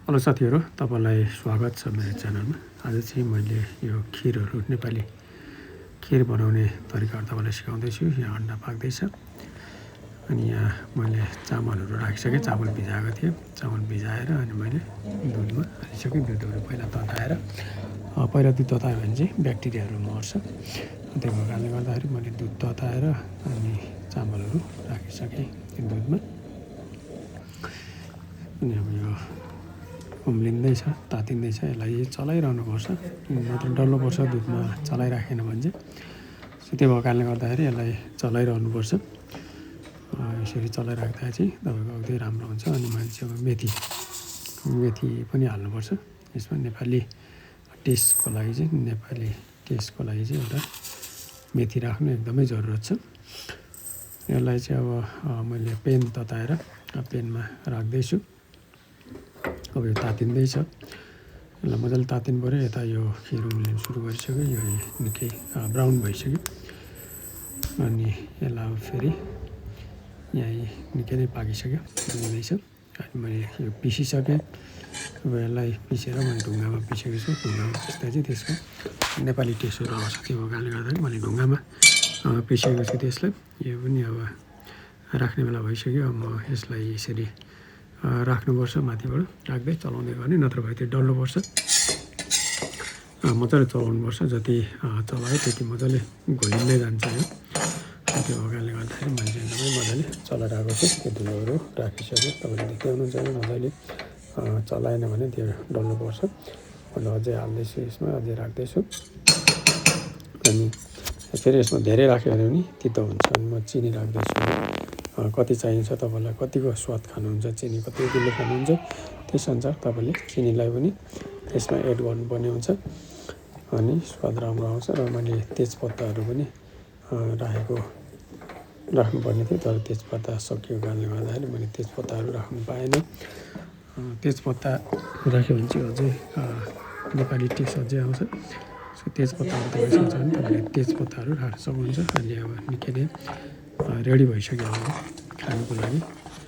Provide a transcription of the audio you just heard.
Hello साथीहरू, तपाईँलाई स्वागत छ मेरो च्यानलमा। आज चाहिँ मैले यो खिरहरू नेपाली खिर बनाउने तरिकाहरू तपाईँलाई सिकाउँदैछु। यहाँ अन्डा पाक्दैछ अनि यहाँ मैले चामलहरू राखिसकेँ। चामल भिजाएको थिएँ, चामल भिजाएर अनि मैले दुधमा हालिसकेँ। दुधहरू पहिला तताएर पहिला दुध ततायो भने चाहिँ ब्याक्टेरियाहरू मर्छ। त्यो भएको कारणले गर्दाखेरि मैले दुध तताएर अनि चामलहरू राखिसकेँ त्यो दुधमा। अनि अब यो उम्लिँदैछ, तातिँदैछ, यसलाई चलाइरहनुपर्छ, नत्र डल्नुपर्छ। दुधमा चलाइराखेन भने चाहिँ त्यो भएको कारणले गर्दाखेरि यसलाई चलाइरहनुपर्छ। यसरी चलाइराख्दा चाहिँ तपाईँको अझै राम्रो हुन्छ। अनि मान्छेको मेथी पनि हाल्नुपर्छ यसमा। नेपाली टेस्टको लागि चाहिँ एउटा मेथी राख्नु एकदमै जरुरत छ। यसलाई चाहिँ अब मैले पेन तताएर पेनमा राख्दैछु। अब यो तातिँदैछ, यसलाई मजाले तातिनु पऱ्यो। यता यो खिर उम्लिनु सुरु गरिसक्यो, यो निकै ब्राउन भइसक्यो। अनि यसलाई अब फेरि यहाँ निकै नै पाकिसक्यो, उम्लिँदैछ। अनि मैले यो पिसिसकेँ। अब यसलाई पिसेर मैले ढुङ्गामा पिसेको छु। ढुङ्गामा पिस्दा चाहिँ त्यसको नेपाली टेस्टहरू आउँछ। त्यो कारणले गर्दाखेरि मैले ढुङ्गामा पिसेको छु त्यसलाई। यो पनि अब राख्ने बेला भइसक्यो। अब म यसलाई यसरी राख्नुपर्छ, माथिबाट राख्दै चलाउँदै गर्ने, नत्र भए त्यो डल्नुपर्छ। मजाले चलाउनुपर्छ, जति चलायो त्यति मजाले घोलिँदै जान्छ यो। त्यो कारणले गर्दाखेरि मैले एकदमै मजाले चलाइरहेको छु। त्यो धुलोहरू राखिसक्यो, तपाईँले देख्दै हुनुहुन्छ। मजाले चलाएन भने त्यो डल्नुपर्छ। मैले अझै हाल्दैछु, यसमा अझै राख्दैछु। अनि फेरि यसमा धेरै राख्यो भने पनि तितो हुन्छ। अनि म चिनी राख्दैछु। कति चाहिन्छ तपाईँलाई, कतिको स्वाद खानुहुन्छ, चिनी कतिले खानुहुन्छ त्यसअनुसार तपाईँले चिनीलाई पनि यसमा एड गर्नुपर्ने हुन्छ। अनि स्वाद राम्रो आउँछ। र मैले तेजपत्ताहरू पनि राख्नुपर्ने थियो, तर तेजपत्ता सकिएको कारणले गर्दाखेरि मैले तेजपत्ताहरू राख्नु पाएन। तेजपत्ता राख्यो भने चाहिँ अझै नेपाली टेस्ट अझै आउँछ। तेजपत्ताहरू तपाईँसँग छ भने तपाईँले तेजपत्ताहरू राख्न सक्नुहुन्छ। अहिले अब निकै नै रेडी भइसक्यो खानुको लागि।